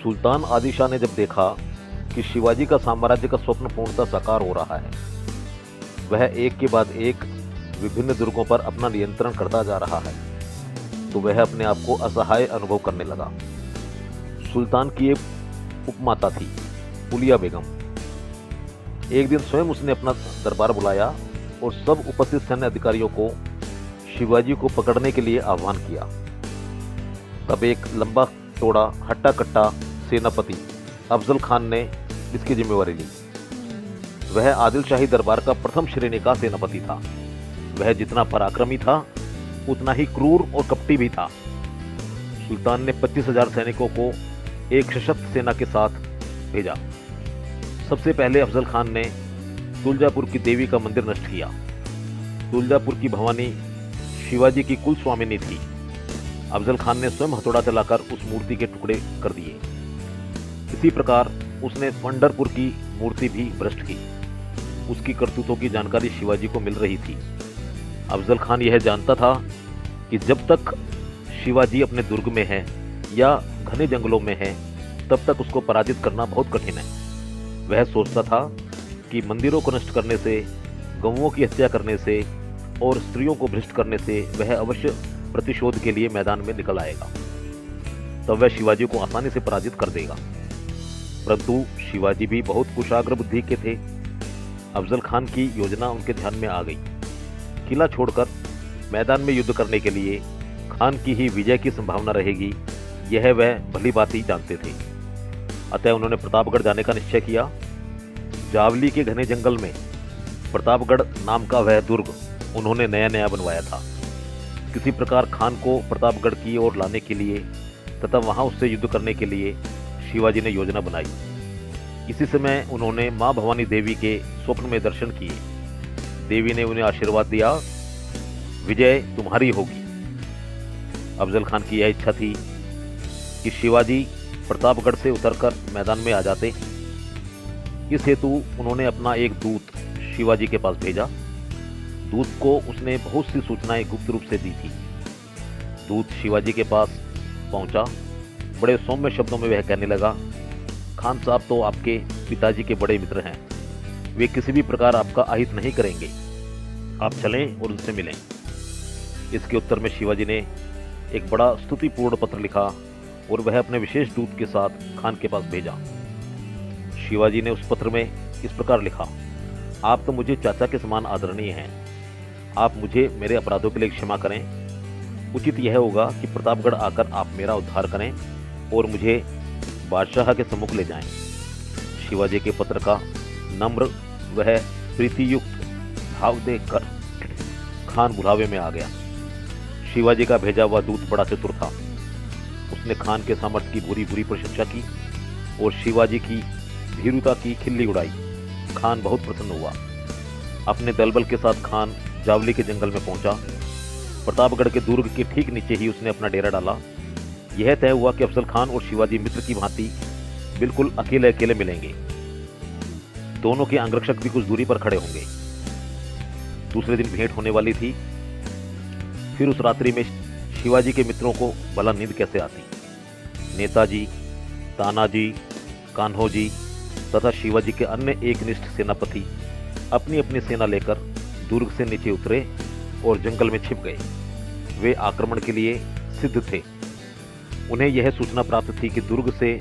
सुल्तान आदिल शाह ने जब देखा कि शिवाजी का साम्राज्य का स्वप्न पूर्णतः साकार हो रहा है, वह एक के बाद एक विभिन्न दुर्गों पर अपना नियंत्रण करता जा रहा है, तो वह अपने आप को असहाय अनुभव करने लगा। सुल्तान की एक उपमाता थी, फूलिया बेगम। एक दिन स्वयं उसने अपना दरबार बुलाया और सब उपस्थित सैन्य अधिकारियों को शिवाजी को पकड़ने के लिए आह्वान किया। तब एक लंबा चौड़ा हट्टा कट्टा सेनापति अफजल खान ने इसकी जिम्मेवारी ली। वह आदिल शाही दरबार का प्रथम श्रेणी का सेनापति था। वह जितना पराक्रमी था उतना ही क्रूर और कपटी भी था। सुल्तान ने 25,000 सैनिकों को एक सशक्त सेना के साथ भेजा। सबसे पहले अफजल खान ने तुलजापुर की देवी का मंदिर नष्ट किया। तुलजापुर की भवानी शिवाजी की कुल स्वामिनी थी। अफजल खान ने स्वयं हथौड़ा चलाकर उस मूर्ति के टुकड़े कर दिए। इसी प्रकार उसने पंढरपुर की मूर्ति भी भ्रष्ट की। उसकी करतूतों की जानकारी शिवाजी को मिल रही थी। अफजल खान यह जानता था कि जब तक शिवाजी अपने दुर्ग में है या घने जंगलों में है, तब तक उसको पराजित करना बहुत कठिन है। वह सोचता था कि मंदिरों को नष्ट करने से, गौओं की हत्या करने से और स्त्रियों को भ्रष्ट करने से वह अवश्य प्रतिशोध के लिए मैदान में निकल आएगा। तब वह शिवाजी को आसानी से पराजित कर देगा। परंतु शिवाजी भी बहुत कुशाग्र बुद्धि के थे। अफजल खान की योजना उनके ध्यान में आ गई। किला छोड़कर मैदान में युद्ध करने के लिए खान की ही विजय की संभावना रहेगी, यह वह भली बात ही जानते थे। अतः उन्होंने प्रतापगढ़ जाने का निश्चय किया। जावली के घने जंगल में प्रतापगढ़ नाम का वह दुर्ग उन्होंने नया नया बनवाया था। किसी प्रकार खान को प्रतापगढ़ की ओर लाने के लिए तथा वहां उससे युद्ध करने के लिए शिवाजी ने योजना बनाई। इसी समय उन्होंने मां भवानी देवी के स्वप्न में दर्शन किए। देवी ने उन्हें आशीर्वाद दिया, विजय तुम्हारी होगी। अफजल खान की यह इच्छा थी कि शिवाजी प्रतापगढ़ से उतरकर मैदान में आ जाते। इस हेतु उन्होंने अपना एक दूत शिवाजी के पास भेजा। दूत को उसने बहुत सी सूचनाएं गुप्त रूप से दी थी। दूत शिवाजी के पास पहुंचा। बड़े सौम्य शब्दों में वह कहने लगा, खान साहब तो आपके पिताजी के बड़े मित्र हैं, वे किसी भी प्रकार आपका अहित नहीं करेंगे। आप चलें और उनसे मिलें। इसके उत्तर में शिवाजी ने एक बड़ा स्तुतिपूर्ण पत्र लिखा और वह अपने विशेष दूत के साथ खान के पास भेजा। शिवाजी ने उस पत्र में इस प्रकार लिखा, आप तो मुझे चाचा के समान आदरणीय हैं। आप मुझे मेरे अपराधों के लिए क्षमा करें। उचित यह होगा कि प्रतापगढ़ आकर आप मेरा उद्धार करें और मुझे बादशाह के सम्मुख ले जाएं। शिवाजी के पत्र का नम्र वह प्रीतियुक्त भाव देखकर खान बुलावे में आ गया। शिवाजी का भेजा हुआ दूत बड़ा चतुर था। उसने खान के सामर्थ्य की बुरी बुरी प्रशंसा की और शिवाजी की भीरुता की खिल्ली उड़ाई। खान बहुत प्रसन्न हुआ। अपने दलबल के साथ खान जावली के जंगल में पहुंचा। प्रतापगढ़ के दुर्ग के ठीक नीचे ही उसने अपना डेरा डाला। यह तय हुआ कि अफजल खान और शिवाजी मित्र की भांति बिल्कुल अकेले अकेले मिलेंगे। दोनों के अंगरक्षक भी कुछ दूरी पर खड़े होंगे। दूसरे दिन भेंट होने वाली थी। फिर उस रात्रि में शिवाजी के मित्रों को भला नींद कैसे आती। नेताजी, तानाजी, कान्होजी तथा शिवाजी के अन्य एकनिष्ठ सेनापति अपनी अपनी सेना लेकर दुर्ग से नीचे उतरे और जंगल में छिप गए। वे आक्रमण के लिए सिद्ध थे। उन्हें यह सूचना प्राप्त थी कि दुर्ग से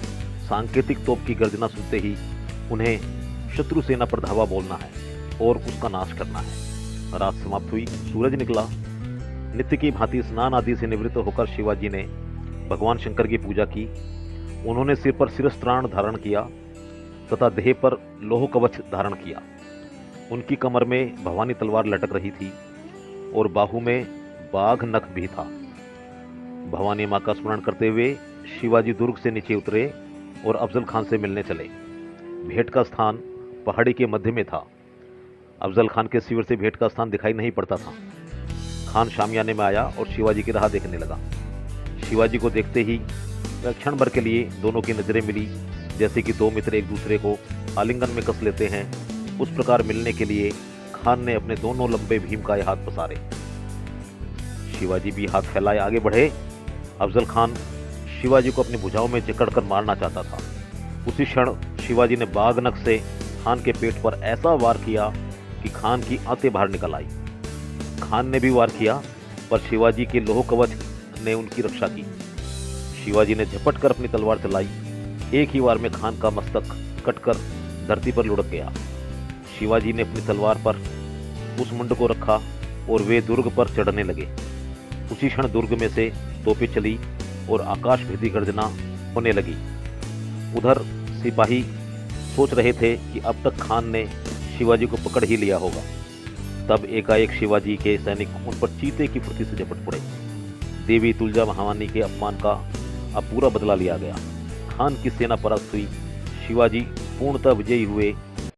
सांकेतिक तोप की गर्जना सुनते ही उन्हें शत्रु सेना पर धावा बोलना है और उसका नाश करना है। रात समाप्त हुई, सूरज निकला। नित्य की भांति स्नान आदि से निवृत्त होकर शिवाजी ने भगवान शंकर की पूजा की। उन्होंने सिर पर शिरस्त्राण धारण किया तथा देह पर लोह कवच धारण किया। उनकी कमर में भवानी तलवार लटक रही थी और बाहु में बाघ नख भी था। भवानी मां का स्मरण करते हुए शिवाजी दुर्ग से नीचे उतरे और अफजल खान से मिलने चले। भेंट का स्थान पहाड़ी के मध्य में था। अफजल खान के शिविर से भेंट का स्थान दिखाई नहीं पड़ता था। खान शामियाने में आया और शिवाजी की राह देखने लगा। शिवाजी को देखते ही क्षण भर के लिए दोनों की नजरें मिली, जैसे कि दो मित्र एक दूसरे को आलिंगन में कस लेते हैं। उस प्रकार मिलने के लिए खान ने अपने दोनों लंबे भीमकाय हाथ पसारे। शिवाजी भी हाथ फैलाए आगे बढ़े। अफजल खान शिवाजी को अपनी भुजाओं में जकड़कर मारना चाहता था। उसी क्षण शिवाजी ने बागनख से खान के पेट पर ऐसा वार किया कि खान की आंतें बाहर निकल आई। खान ने भी वार किया, पर शिवाजी के लोह कवच ने उनकी रक्षा की। शिवाजी ने झपट कर अपनी तलवार चलाई। एक ही वार में खान का मस्तक कटकर धरती पर लुढ़क गया। शिवाजी ने अपनी तलवार पर उस मुंड को रखा और वे दुर्ग पर चढ़ने लगे। उसी क्षण दुर्ग में से तोपें चली और आकाश भेदी गर्जना होने लगी। उधर सिपाही सोच रहे थे कि अब तक खान ने शिवाजी को पकड़ ही लिया होगा। तब एकाएक शिवाजी के सैनिक उन पर चीते की फुर्ती से झपट पड़े। देवी तुलजा महावानी के अपमान का अब पूरा बदला लिया गया। खान की सेना परास्त हुई। शिवाजी पूर्णतः विजयी हुए